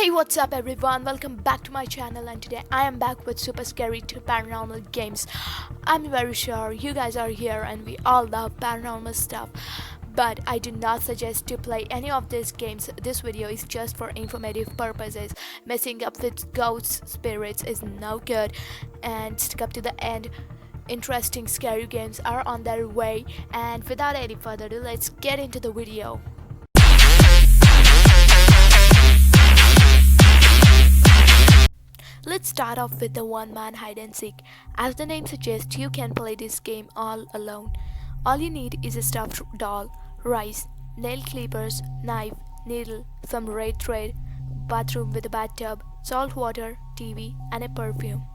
Hey, what's up everyone? Welcome back to my channel, and today I am back with super scary to paranormal games. I'm very sure you guys are here and we all love paranormal stuff. But I do not suggest to play any of these games. This video is just for informative purposes. Messing up with ghosts, spirits is no good. And stick up to the end. Interesting scary games are on their way. And without any further ado, let's get into the video. Let's start off with the one-man hide and seek. As the name suggests, you can play this game all alone. All you need is a stuffed doll, rice, nail clippers, knife, needle, some red thread, bathroom with a bathtub, salt water, TV, and a perfume.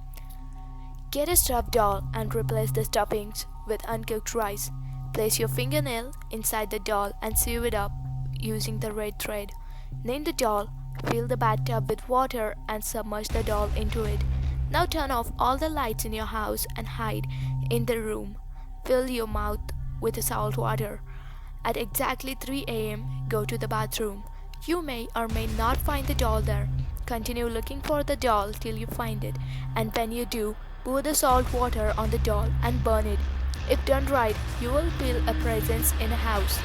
Get a stuffed doll and replace the stuffings with uncooked rice. Place your fingernail inside the doll and sew it up using the red thread. Name the doll. Fill the bathtub with water and submerge the doll into it. Now turn off all the lights in your house and hide in the room. Fill your mouth with the salt water. At exactly 3 a.m., go to the bathroom. You may or may not find the doll there. Continue looking for the doll till you find it, and when you do, pour the salt water on the doll and burn it. If done right, you will feel a presence in a house.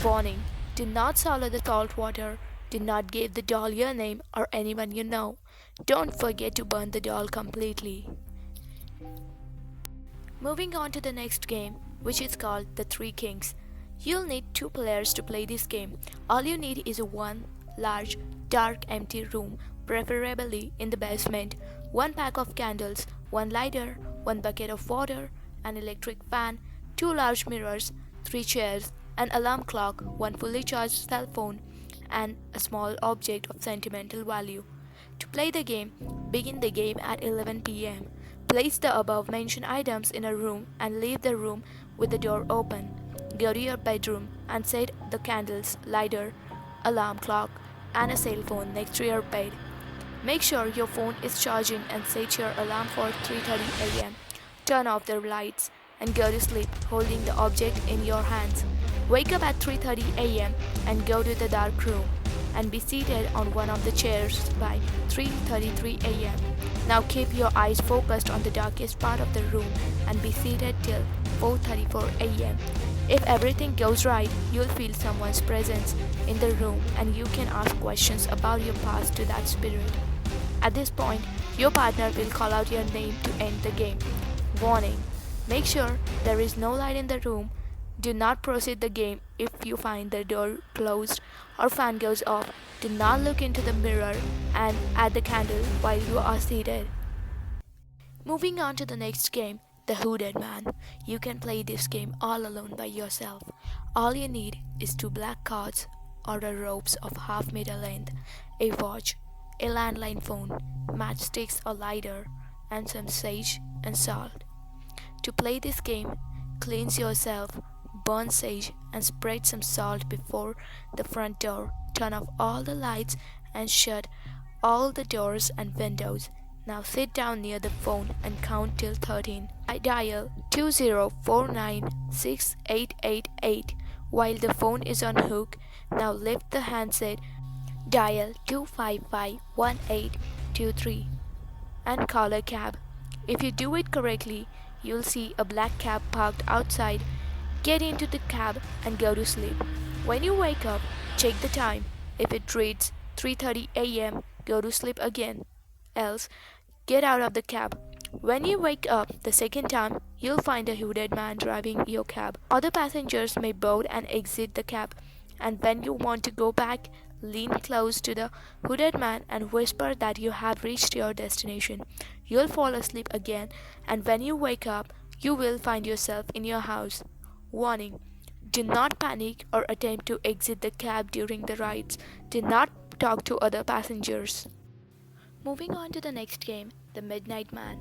Warning: do not swallow the salt water. Do not give the doll your name or anyone you know. Don't forget to burn the doll completely. Moving on to the next game, which is called The Three Kings. You'll need 2 players to play this game. All you need is one large, dark, empty room, preferably in the basement, 1 pack of candles, 1 lighter, 1 bucket of water, an electric fan, 2 large mirrors, 3 chairs, an alarm clock, 1 fully charged cell phone, and a small object of sentimental value. To play the game, begin the game at 11 p.m. Place the above mentioned items in a room and leave the room with the door open. Go to your bedroom and set the candles, lighter, alarm clock, and a cell phone next to your bed. Make sure your phone is charging and set your alarm for 3:30 a.m. Turn off the lights and go to sleep holding the object in your hands. Wake up at 3:30 a.m. and go to the dark room and be seated on one of the chairs by 3:33 a.m. Now keep your eyes focused on the darkest part of the room and be seated till 4:34 a.m. If everything goes right, you'll feel someone's presence in the room and you can ask questions about your past to that spirit. At this point, your partner will call out your name to end the game. Warning: make sure there is no light in the room. Do not proceed the game if you find the door closed or fan goes off. Do not look into the mirror and at the candle while you are seated. Moving on to the next game, The Hooded Man. You can play this game all alone by yourself. All you need is 2 black cards or a ropes of half-meter length, a watch, a landline phone, matchsticks or lighter, and some sage and salt. To play this game, cleanse yourself, burn sage, and spread some salt before the front door. Turn off all the lights and shut all the doors and windows. Now sit down near the phone and count till 13. I dial 20496888 while the phone is on hook. Now lift the handset, dial 2551823 and call a cab. If you do it correctly, you'll see a black cab parked outside. Get into the cab and go to sleep. When you wake up, check the time. If it reads 3:30 a.m., go to sleep again. Else, get out of the cab. When you wake up the second time, you'll find a hooded man driving your cab. Other passengers may board and exit the cab. And when you want to go back, lean close to the hooded man and whisper that you have reached your destination. You'll fall asleep again, and when you wake up, you will find yourself in your house. Warning: do not panic or attempt to exit the cab during the rides. Do not talk to other passengers. Moving on to the next game, The Midnight Man.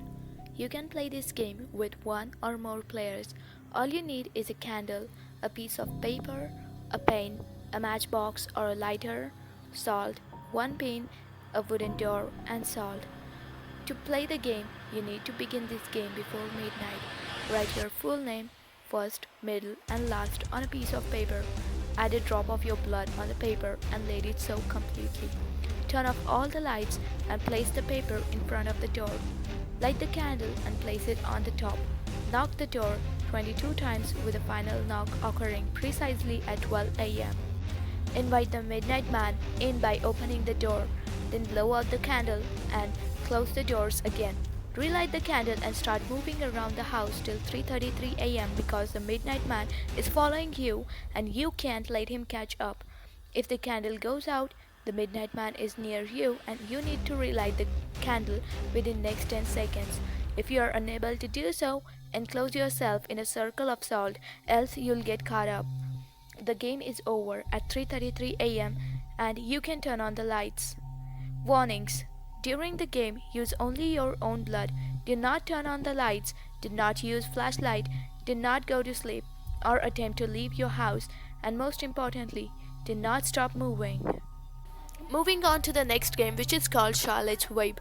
You can play this game with 1 or more players. All you need is a candle, a piece of paper, a pen, a matchbox or a lighter, salt, 1 pin, a wooden door, and salt. To play the game, you need to begin this game before midnight. Write your full name, first, middle, and last on a piece of paper. Add a drop of your blood on the paper and let it soak completely. turn off all the lights and place the paper in front of the door. Light the candle and place it on the top. Knock the door 22 times with the final knock occurring precisely at 12 a.m. Invite the midnight man in by opening the door, then blow out the candle and close the doors again. Relight the candle and start moving around the house till 3:33 a.m. because the midnight man is following you and you can't let him catch up. If the candle goes out, the midnight man is near you and you need to relight the candle within next 10 seconds. If you are unable to do so, enclose yourself in a circle of salt, else you'll get caught up. The game is over at 3:33 a.m. and you can turn on the lights. Warnings: during the game, use only your own blood. Do not turn on the lights. Do not use flashlight. Do not go to sleep or attempt to leave your house. And most importantly, do not stop moving. Moving on to the next game, which is called Charlotte's Web.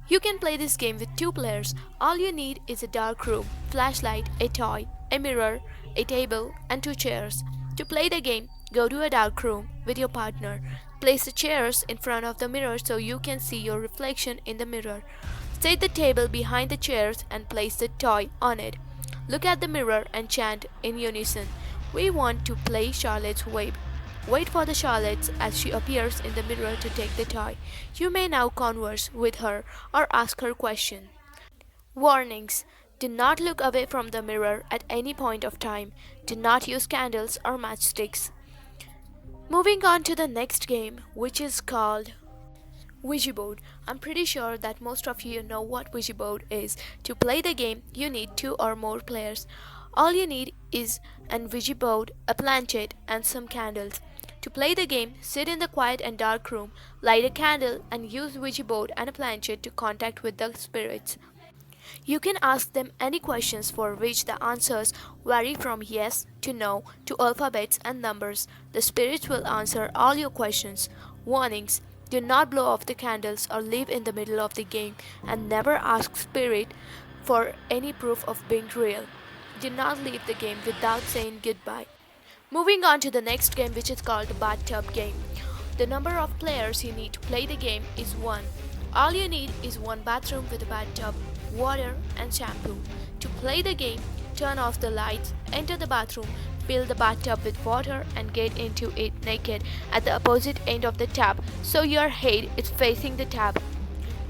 You can play this game with 2 players. All you need is a dark room, flashlight, a toy, a mirror, a table, and 2 chairs. To play the game, go to a dark room with your partner. Place the chairs in front of the mirror so you can see your reflection in the mirror. Set the table behind the chairs and place the toy on it. Look at the mirror and chant in unison. We want to play Charlotte's Web. Wait for the Charlotte as she appears in the mirror to take the toy. You may now converse with her or ask her questions. Warnings: do not look away from the mirror at any point of time. Do not use candles or matchsticks. Moving on to the next game, which is called Ouija board. I'm pretty sure that most of you know what Ouija board is. To play the game, you need 2 or more players. All you need is an Ouija board, a planchette, and some candles. To play the game, sit in the quiet and dark room, light a candle, and use Ouija board and a planchette to contact with the spirits. You can ask them any questions for which the answers vary from yes to no to alphabets and numbers. The spirits will answer all your questions. Warnings: do not blow off the candles or leave in the middle of the game, and never ask spirit for any proof of being real. Do not leave the game without saying goodbye. Moving on to the next game, which is called the bathtub game. The number of players you need to play the game is 1. All you need is 1 bathroom with a bathtub, water, and shampoo. To play the game, turn off the lights, enter the bathroom, fill the bathtub with water, and get into it naked at the opposite end of the tap so your head is facing the tap.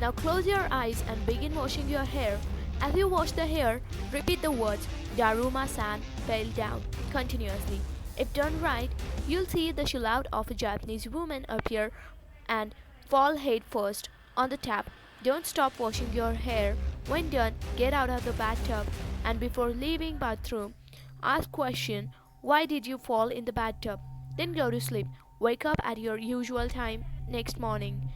Now close your eyes and begin washing your hair. As you wash the hair, repeat the words Daruma-san, fell down continuously. If done right, you'll see the silhouette of a Japanese woman appear and fall head first on the tap. Don't stop washing your hair. When done, get out of the bathtub and before leaving bathroom, ask question, why did you fall in the bathtub? Then go to sleep. Wake up at your usual time next morning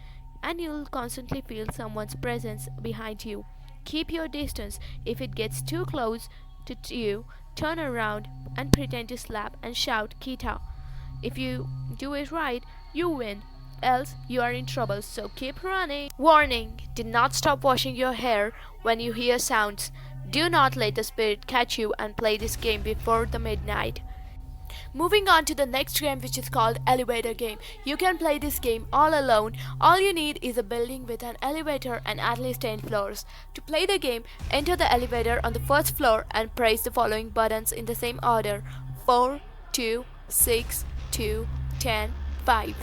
and you'll constantly feel someone's presence behind you. Keep your distance. If it gets too close to you, turn around and pretend to slap and shout Kita. If you do it right, you win. Else you are in trouble, so keep running. Warning: do not stop washing your hair when you hear sounds. Do not let the spirit catch you and play this game before the midnight. Moving on to the next game, which is called Elevator Game. You can play this game all alone. All you need is a building with an elevator and at least 10 floors. To play the game, enter the elevator on the first floor and press the following buttons in the same order: 4, 2, 6, 2, 10, 5.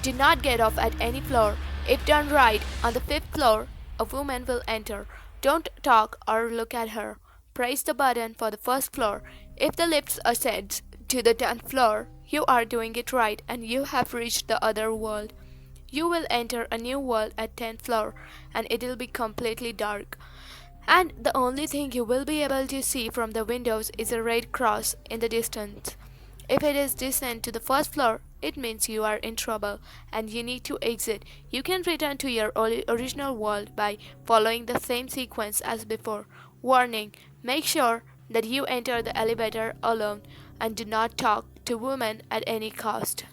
Do not get off at any floor. If done right, on the 5th floor, a woman will enter. Don't talk or look at her. Press the button for the first floor. If the lift ascends to the 10th floor, you are doing it right and you have reached the other world. You will enter a new world at 10th floor and it will be completely dark. And the only thing you will be able to see from the windows is a red cross in the distance. If it is descent to the first floor, it means you are in trouble and you need to exit. You can return to your original world by following the same sequence as before. Warning: make sure that you enter the elevator alone and do not talk to women at any cost.